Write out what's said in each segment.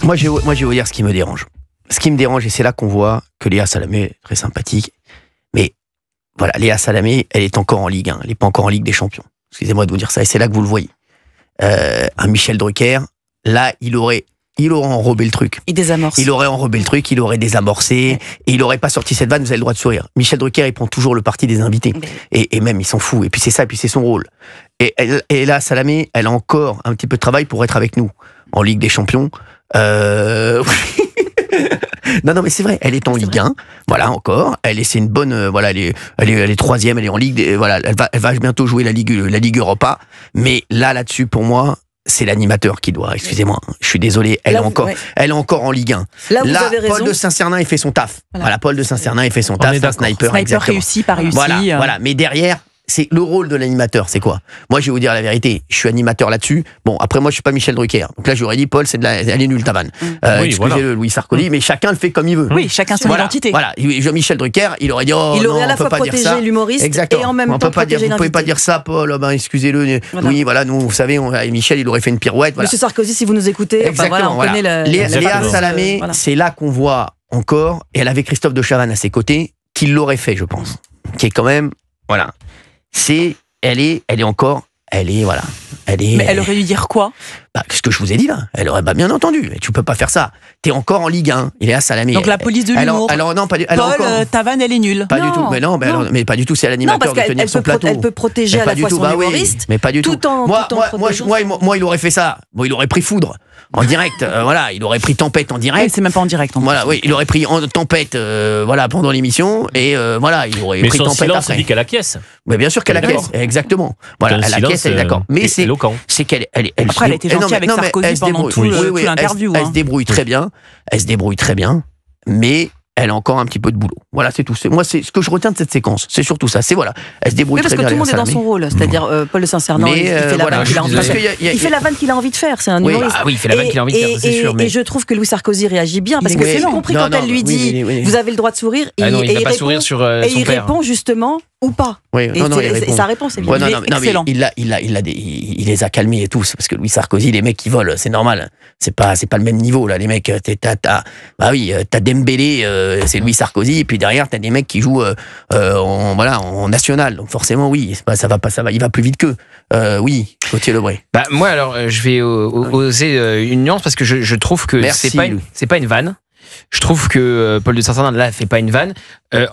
Moi, je vais vous dire ce qui me dérange. Ce qui me dérange, et c'est là qu'on voit que Léa Salamé est très sympathique, mais voilà, Léa Salamé, elle est encore en Ligue 1, elle n'est pas encore en Ligue des Champions. Excusez-moi de vous dire ça, et c'est là que vous le voyez. Un Michel Drucker, là, il aurait enrobé le truc. Il aurait enrobé le truc, il aurait désamorcé, et il aurait pas sorti cette vanne, vous avez le droit de sourire. Michel Drucker, il prend toujours le parti des invités. Et même, il s'en fout. Et puis c'est ça, et puis c'est son rôle. Et là, Salamé, elle a encore un petit peu de travail pour être avec nous en Ligue des Champions. Non, mais c'est vrai, elle est en Ligue 1, voilà, encore. C'est une bonne, voilà, elle est troisième, elle est en Ligue, voilà, elle va bientôt jouer la Ligue Europa. Mais là-dessus, pour moi, c'est l'animateur qui doit, excusez-moi, je suis désolé, elle est encore en Ligue 1. Là, vous avez raison. Paul de Saint-Cernin, il fait son taf. Voilà, Paul de Saint-Cernin, il fait son taf, c'est un sniper. Sniper réussi, pas réussi. Voilà, mais derrière, c'est le rôle de l'animateur, c'est quoi? Moi, je vais vous dire la vérité, je suis animateur là-dessus. Bon, après, moi, je suis pas Michel Drucker. Donc là, j'aurais dit, Paul, elle est nulle ta vanne. Excusez-le, Louis Sarkozy, mais chacun le fait comme il veut. Oui, chacun son identité. Voilà, Michel Drucker, il aurait dit, il aurait à la fois protégé l'humoriste et en même temps protégé l'invité. Vous pouvez pas dire ça, Paul, excusez-le. Oui, voilà, nous, vous savez, Michel, il aurait fait une pirouette. Voilà. Monsieur Sarkozy, si vous nous écoutez, on connaît Léa Salamé, c'est là qu'on voit encore, et elle avait Christophe de Chavannes à ses côtés, qui l'aurait fait, je pense. Qui est quand même, voilà. Mais elle aurait dû dire quoi? Ce que je vous ai dit là. Elle aurait bien entendu. Tu peux pas faire ça. T'es encore en Ligue 1. Il est à Salamé. Donc la police de l'humour. Non, pas du tout. Ta vanne, elle est nulle. Pas du tout. Mais pas du tout. C'est à l'animateur de tenir son plateau. Elle peut protéger à la fois son humoriste. Mais pas du tout. Moi, il aurait fait ça. Bon, il aurait pris Foudre en direct. Voilà, il aurait pris Tempête en direct. C'est même pas en direct. Voilà, oui, il aurait pris Tempête. Voilà, pendant l'émission. Et voilà, il aurait pris Tempête après. Mais son silence dit qu'elle acquiesce. Mais bien sûr qu'elle acquiesce. Exactement. Voilà, elle acquiesce. Elle est d'accord. Mais c'est qu'elle. Après, elle était gentille avec Sarkozy pendant tout l'interview. Elle se débrouille très bien. Elle se débrouille très bien. Mais elle a encore un petit peu de boulot. Voilà, c'est tout. Moi, c'est ce que je retiens de cette séquence. C'est surtout ça. C'est voilà. Elle se débrouille très bien. Parce que tout le monde est dans son rôle. C'est-à-dire Paul de Saint-Cernin, il fait la vanne qu'il a envie de faire. Il fait la vanne qu'il a envie de faire. C'est un humoriste. Oui, il fait la vanne qu'il a envie de faire, c'est sûr. Et je trouve que Louis Sarkozy réagit bien parce que c'est compris quand elle lui dit vous avez le droit de sourire. Il va pas sourire sur son père. Et il répond justement ou pas. Et sa réponse est bien. Excellent. Il les a calmés et tous parce que Louis Sarkozy, les mecs qui volent, c'est normal. C'est pas le même niveau là. Les mecs, t'as Dembélé, c'est Louis Sarkozy, et puis derrière t'as des mecs qui jouent en national. Donc forcément oui, ça va, il va plus vite qu'eux. Oui, Gauthier Lebray. Moi alors, je vais oser une nuance parce que je trouve que c'est pas une vanne. Je trouve que Paul de Saint-Cernin là fait pas une vanne.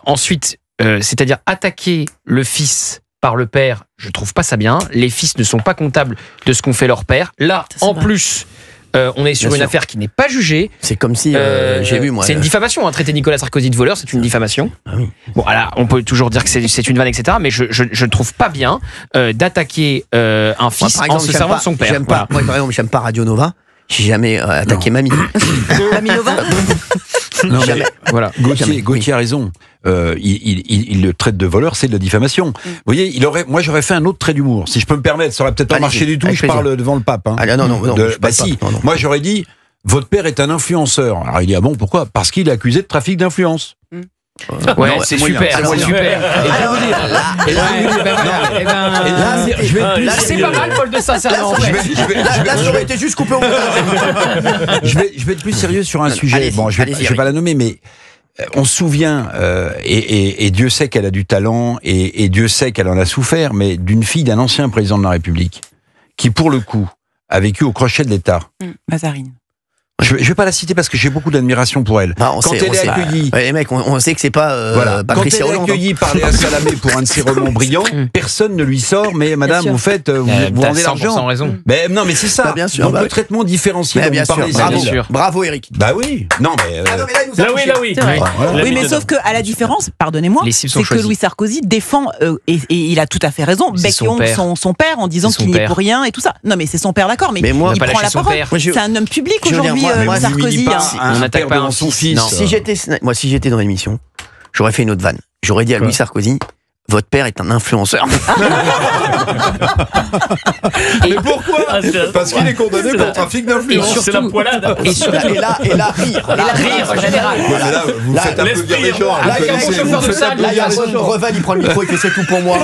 Ensuite. C'est-à-dire attaquer le fils par le père, je trouve pas ça bien. Les fils ne sont pas comptables de ce qu'ont fait leur père. Là, en plus, on est sur une affaire qui n'est pas jugée. C'est comme si, j'ai vu moi. C'est une diffamation, traiter Nicolas Sarkozy de voleur, c'est une diffamation. Ah oui. Bon, alors, on peut toujours dire que c'est une vanne, etc. Mais je ne trouve pas bien d'attaquer un fils en se servant de son père. Moi, par exemple, j'aime pas Radio Nova. J'ai jamais attaqué Mamie. Mamie Nova. Non, mais voilà. Gauthier a raison. Il le traite de voleur, c'est de la diffamation. Vous voyez, moi j'aurais fait un autre trait d'humour. Si je peux me permettre, ça aurait peut-être pas marché du tout. Je parle devant le pape. Non. Si. Moi j'aurais dit, votre père est un influenceur. Alors il dit, ah bon, pourquoi? Parce qu'il est accusé de trafic d'influence. Ouais, c'est super. C'est super. C'est pas mal, Paul de Saint-Cernin. Là, j'aurais été juste coupé au montage. Je vais être plus sérieux sur un sujet. Bon, je vais pas la nommer, mais on se souvient, et Dieu sait qu'elle a du talent, et Dieu sait qu'elle en a souffert, mais d'une fille d'un ancien président de la République, qui pour le coup a vécu au crochet de l'État. Mazarine. Je vais pas la citer parce que j'ai beaucoup d'admiration pour elle. Quand elle est accueillie, les mecs, on sait que c'est pas Patricia Hollande. Quand elle est accueillie par Léa Salamé pour un de ses romans brillants, personne ne lui sort. Mais madame, vous faites, vous vendez l'argent. 100% raison. Mais non, mais c'est ça. Bien sûr. Donc le traitement différencié. Bien sûr. Bravo, Eric. Bah oui. Non, mais là oui. Oui, mais sauf que à la différence, pardonnez-moi, c'est que Louis Sarkozy défend et il a tout à fait raison. Becchion, son père, en disant qu'il n'y est pour rien et tout ça. Non, mais c'est son père, d'accord. Mais il prend la parole. C'est un homme public aujourd'hui. Sarkozy, on n'attaque pas son fils. Si j'étais dans l'émission, j'aurais fait une autre vanne. J'aurais dit à Louis Sarkozy, votre père est un influenceur. Mais pourquoi? Parce qu'il est condamné pour trafic d'influence. C'est la poilade. Et là, rire en général. Là, vous faites un peu garder le genre. Là, il y a Revel, il prend le micro, il fait c'est tout pour moi.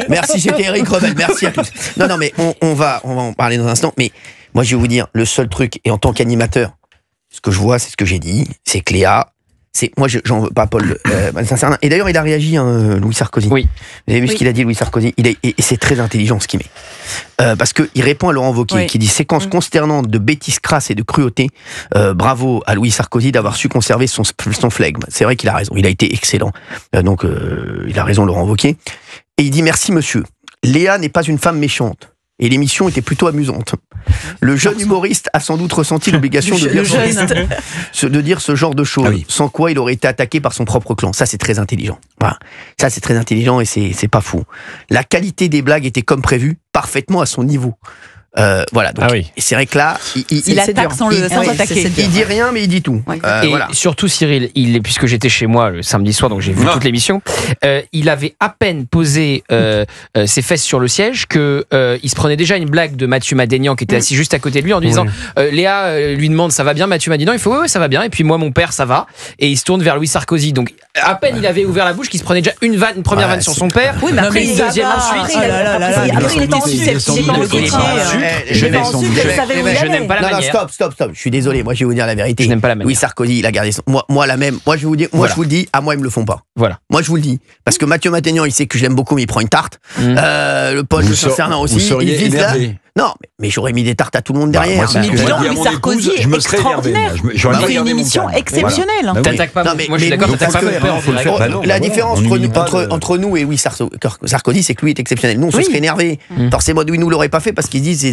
Merci, c'était Eric Revel. Merci à tous. Non, mais on va en parler dans un instant. Mais moi, je vais vous dire, le seul truc, et en tant qu'animateur, ce que je vois, c'est ce que j'ai dit, c'est que Léa, moi, j'en veux pas Paul Saint-Cernin. Et d'ailleurs, il a réagi, Louis Sarkozy. Oui. Vous avez vu ce qu'il a dit, Louis Sarkozy. Et c'est très intelligent ce qu'il met. Parce qu'il répond à Laurent Wauquiez, qui dit séquence consternante de bêtises crasses et de cruauté. Bravo à Louis Sarkozy d'avoir su conserver son flegme. C'est vrai qu'il a raison. Il a été excellent. Donc, il a raison, Laurent Wauquiez. Et il dit merci, monsieur. Léa n'est pas une femme méchante. Et l'émission était plutôt amusante. Le jeune humoriste a sans doute ressenti l'obligation de dire ce genre de choses, sans quoi il aurait été attaqué par son propre clan. Ça, c'est très intelligent. Voilà. Ça, c'est très intelligent et c'est pas fou. La qualité des blagues était comme prévu, parfaitement à son niveau. Voilà, donc, et c'est vrai que là, il attaque sans attaquer. Il dit rien, mais il dit tout. Et surtout, Cyril, puisque j'étais chez moi le samedi soir, donc j'ai vu toute l'émission, il avait à peine posé ses fesses sur le siège que il se prenait déjà une blague de Mathieu Madénian qui était assis juste à côté de lui en lui disant Léa lui demande ça va bien, Mathieu Madénian, il fait oui, ça va bien, et puis moi mon père ça va, et il se tourne vers Louis Sarkozy. Donc à peine il avait ouvert la bouche qu'il se prenait déjà une première vanne sur son père, mais après une deuxième ensuite. Après il était en susceptible. Je n'aime pas la manière. Stop. Je suis désolé. Moi, je vais vous dire la vérité. Je n'aime pas la manière. Louis Sarkozy, il a gardé son. Moi, la même. Moi, je vais vous dire. Moi, je vous le dis. À moi, ils me le font pas. Voilà. Moi, je vous le dis. Parce que Mathieu Madénian, il sait que je l'aime beaucoup, mais il prend une tarte. Le Paul de Saint-Cernin aussi. Vous seriez énervé. Non, mais j'aurais mis des tartes à tout le monde derrière. Louis Sarkozy est extraordinaire. C'est une émission exceptionnelle. T'attaques pas. Moi, je suis d'accord. T'attaques pas. La différence entre nous et Louis Sarkozy, c'est que lui est exceptionnel. Nous, on se serait énervé. Forcément, lui nous l'aurait pas fait parce qu'ils disent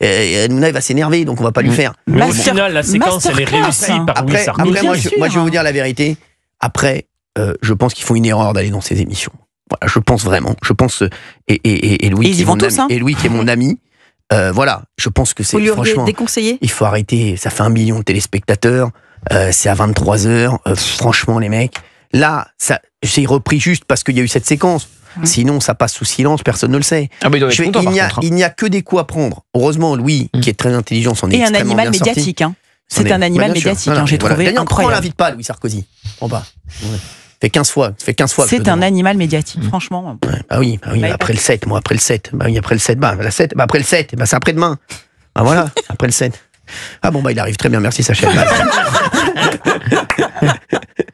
Hanouna, il va s'énerver, donc on va pas lui faire. Mais au final, la séquence, elle est réussie par Louis Sarkozy. Après, moi, je vais vous dire la vérité. Après, je pense qu'ils font une erreur d'aller dans ces émissions. Voilà, je pense vraiment. Je pense et Louis qui est mon ami. Voilà, je pense que c'est franchement déconseillé. Il faut arrêter, ça fait 1 million de téléspectateurs, c'est à 23h, franchement les mecs, là, j'ai repris juste parce qu'il y a eu cette séquence. Sinon, ça passe sous silence, personne ne le sait. Il n'y a que des coups à prendre. Heureusement, Louis, qui est très intelligent, s'en est extrêmement bien sorti. Et un animal médiatique, c'est un animal médiatique, j'ai trouvé incroyable. Pourquoi on l'invite pas, Louis Sarkozy? Fait 15 fois. C'est un animal médiatique, franchement. Bah oui, après le 7. Après le 7, après le 7, c'est après-demain. Bah voilà, après le 7. Ah bon, il arrive très bien, merci Sacha.